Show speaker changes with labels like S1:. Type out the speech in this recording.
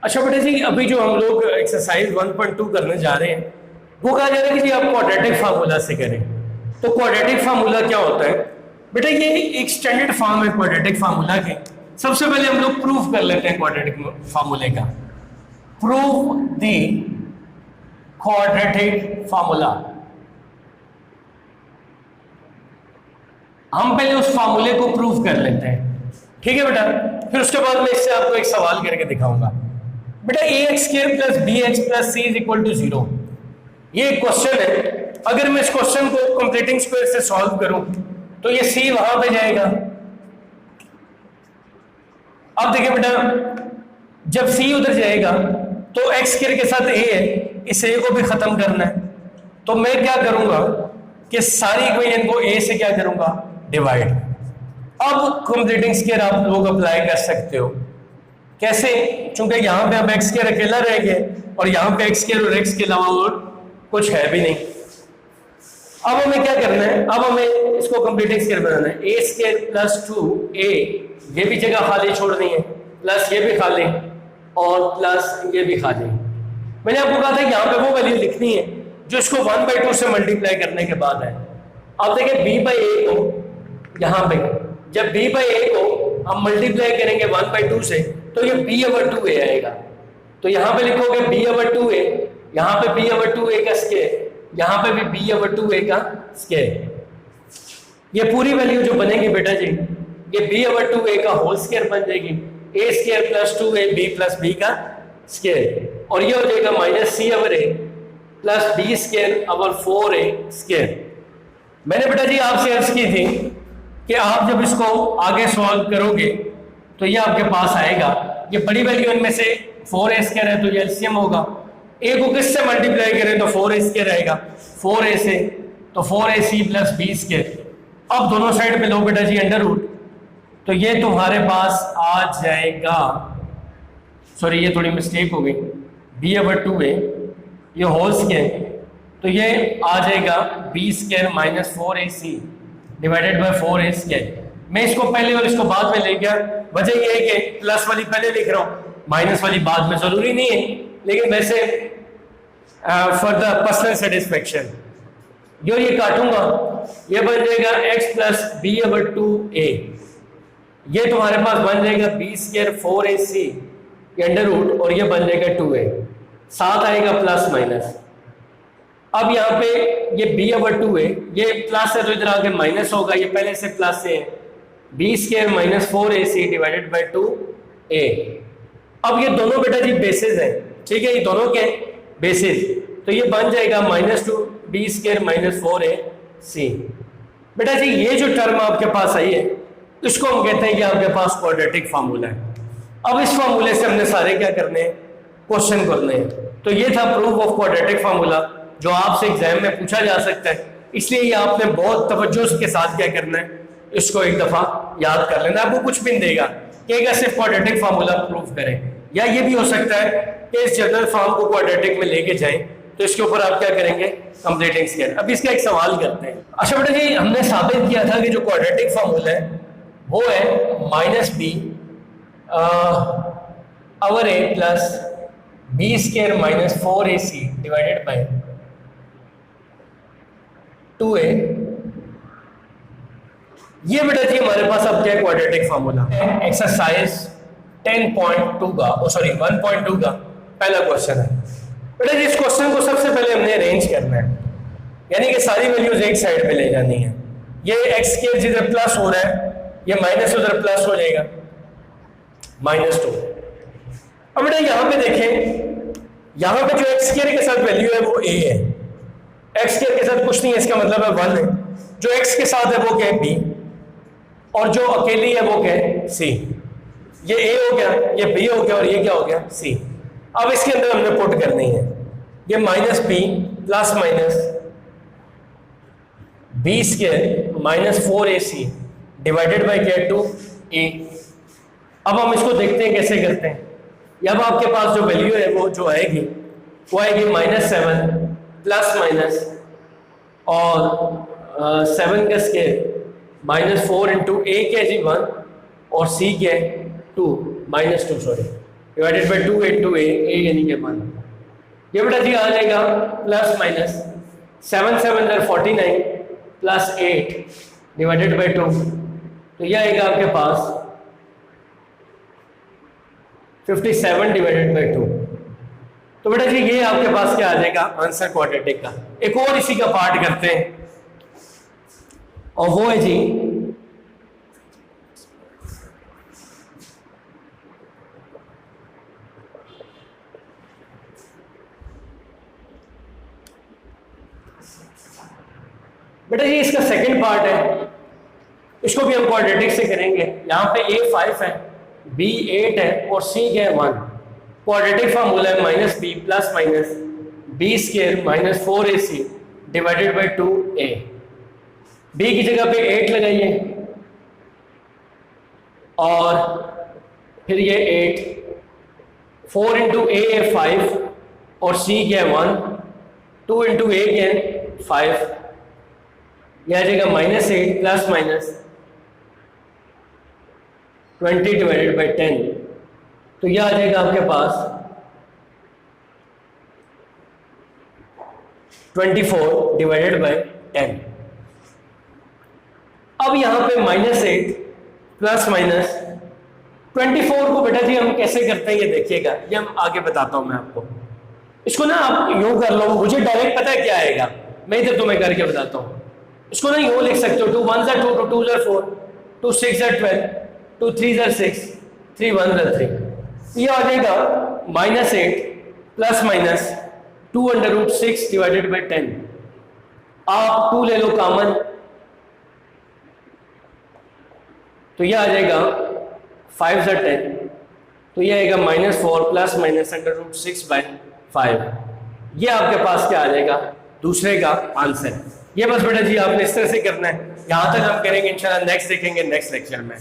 S1: अच्छा बेटा जी, अभी जो हम लोग एक्सरसाइज 1.2 करने जा रहे हैं वो कहा जा रहा है कि जी आप क्वाड्रेटिक फार्मूला से करें। तो क्वाड्रेटिक फार्मूला क्या होता है बेटा? ये एक स्टैंडर्ड फॉर्म है क्वाड्रेटिक फार्मूला के। सबसे पहले हम लोग प्रूफ कर लेते हैं क्वाड्रेटिक फार्मूले का। Proof the quadratic formula. हम पहले उस फार्मूले को प्रूफ कर लेते हैं, ठीक है बेटा। फिर उसके बाद मैं इससे आपको एक सवाल करके दिखाऊंगा। बेटा ax² plus bx plus c is equal to 0, ये एक क्वेश्चन है। अगर मैं इस क्वेश्चन को कंप्लीटिंग स्क्वायर से सॉल्व करूं तो ये c वहां पे जाएगा। अब देखिए बेटा, जब c उधर जाएगा तो x² के साथ a है, इस a को भी खत्म करना है। तो मैं क्या करूंगा कि सारी इक्वेशन को a से क्या करूंगा, डिवाइड। अब कंप्लीटिंग स्क्वायर आप लोग अप्लाई कर सकते हो। कैसे? चूंकि यहाँ पे अब x² अकेला रह गया और यहाँ पे x² और x के अलावा और कुछ है भी नहीं। अब हमें क्या करना है, अब हमें इसको कंप्लीटिंग स्क्वायर बनाना है। a² प्लस 2a, ये भी जगह खाली छोड़नी है, प्लस ये भी खाली और प्लस ये भी खाली। मैंने आपको कहा था कि यहाँ पे वो वैल्यू लिखनी है जो इसको 1/2 से मल्टीप्लाई करने के बाद है। अब देखिए b/a को यहाँ पे, जब b/a को हम मल्टीप्लाई करेंगे 1/2 से तो ये b/2a आएगा। तो यहाँ पे लिखोगे b/2a, यहाँ पे b/2a का स्क्वायर, यहाँ पे भी b/2a का स्क्वायर। ये पूरी वैल्यू जो बनेगी बेटा जी, ये b/2a का होल स्क्वायर बन जाएगी। a² plus 2ab plus b का स्क्वायर, और ये हो जाएगा -c/a प्लस b²/4a²। मैंने बेटा जी आपसे अर्ज की थी कि आप जब इसको आगे सॉल्व करोगे तो ये आपके पास आएगा। ये बड़ी वैल्यू इनमें से 4a² है तो ये एलसीएम होगा। a को किससे मल्टीप्लाई करें तो 4a² आएगा, 4a से तो 4ac प्लस b²। अब दोनों साइड पे लो बेटा जी अंडर रूट, तो ये तुम्हारे पास आ जाएगा, सॉरी ये थोड़ी मिस्टेक हो गई, b/2a ये होल स्क्वायर, तो ये आ जाएगा b² - 4ac divided by 4a²। मैं इसको पहले और इसको बाद में ले गया। वजह ये है कि प्लस वाली पहले लिख रहा हूँ, माइनस वाली बाद में, जरूरी नहीं है, लेकिन वैसे फॉर द पर्सनल सेटिस्फेक्शन ये काटूंगा, ये बन जाएगा x प्लस b/2a। ये तुम्हारे पास बन जाएगा b² 4ac ये अंडर रूट, और ये बन जाएगा 2a, साथ आएगा प्लस माइनस। अब यहाँ पे ये b/2a, ये प्लस है तो इधर आके माइनस होगा, ये पहले से प्लस है, b² - 4ac divided by 2a। अब ये दोनों बेटा जी बेसिस हैं, ठीक है, ये दोनों के बेसिस, तो ये बन जाएगा -2b² - 4ac। बेटा जी ये जो टर्म आपके पास आई है इसको हम कहते हैं कि आपके पास क्वाड्रेटिक फार्मूला है। अब इस फार्मूले से हमने सारे क्या करने हैं, क्वेश्चन करने हैं। तो ये था प्रूफ ऑफ क्वाड्रेटिक फार्मूला जो आपसे एग्जाम में पूछा जा सकता है, इसलिए ये आपने बहुत तवज्जो के साथ क्या करना है, इसको एक दफा याद कर लेना। आपको कुछ भी नहीं देगा कि सिर्फ क्वाड्रेटिक फार्मूला प्रूफ करें, या ये भी हो सकता है कि इस जनरल फॉर्म को क्वाड्रेटिक में लेके जाएं, तो इसके ऊपर आप क्या करेंगे, कंप्लीटिंग स्क्वायर। अब इसका एक सवाल करते हैं। अच्छा बेटा जी, हमने साबित किया था कि जो क्वाड्रेटिक फार्मूला है वो है -b/a plus b² - 4ac divided by 2a। ये बेटा जी हमारे पास अब क्या है, क्वाड्रेटिक फार्मूला। एक्सरसाइज 10.2 का, सॉरी 1.2 का पहला क्वेश्चन है। बेटा जी इस क्वेश्चन को सबसे पहले हमने अरेंज करना है, यानी कि सारी वैल्यूज एक साइड पे ले जानी है। ये x² जिधर प्लस हो रहा है, ये माइनस उधर प्लस हो जाएगा, -2। अब बेटा यहाँ पे देखें, यहाँ पे जो x² के साथ वैल्यू है वो a है, x² के साथ कुछ नहीं है, इसका मतलब है 1 है। जो x के साथ है वो क्या है, b, और जो अकेली है वो क्या है, c। ये a हो गया, ये b हो गया, और ये क्या हो गया, c। अब इसके अंदर हमने पुट करनी है, ये -b plus minus b² - 4ac divided by क्या, 2a। अब हम इसको देखते हैं कैसे करते हैं। अब आपके पास जो वैल्यू है वो जो आएगी वो आएगी -7 प्लस माइनस और 7 का स्क्वायर -4 × a क्या जी 1 और c क्या है 2 -2 सॉरी डिवाइडेड बाई 2 इंटू ए यानी कि 1। ये बेटा जी आ जाएगा plus minus 7 7 49 plus 8 divided by 2, तो यह आएगा आपके पास 57 डिवाइडेड बाई 2। तो बेटा जी ये आपके पास क्या आ जाएगा आंसर क्वाड्रेटिक का। एक और इसी का पार्ट करते हैं और वो है जी बेटा जी इसका सेकंड पार्ट है, इसको भी हम क्वाड्रेटिक से करेंगे। यहाँ पे a 5 है, b 8 है और c क्या है 1। क्वाड्रेटिक फार्मूला है minus b plus minus b square minus 4ac divided by 2a। b की जगह पे 8 लगाइए और फिर ये 8, 4 इंटू ए 5 और c क्या है 1, 2 इंटू ए क्या है 5, यह आ जाएगा minus 8 plus minus 20 divided by 10, तो यह आ जाएगा आपके पास 24 डिवाइडेड बाई 10। अब यहां पे माइनस 8 प्लस माइनस 24 को बेटा जी हम कैसे करते हैं ये देखिएगा, ये हम आगे बताता हूं मैं आपको। इसको ना आप यूं कर लो, मुझे डायरेक्ट पता है क्या आएगा, मैं इधर तुम्हें करके बताता हूं। इसको ना यूं लिख सकते हो 2 1 2 2 2 4 2 6 12 2 3 6 3 1 3, ये आ जाएगा minus 8 plus minus 2 under root 6 divided by 10। आप 2 ले लो कॉमन, तो ये आ जाएगा 5 10, तो ये आएगा minus 4 plus minus under root 6 by 5। ये आपके पास क्या आ जाएगा दूसरे का आंसर। ये बस बेटा जी आपने इस तरह से करना है। यहां तक हम करेंगे इंशाल्लाह, नेक्स्ट देखेंगे नेक्स्ट लेक्चर में।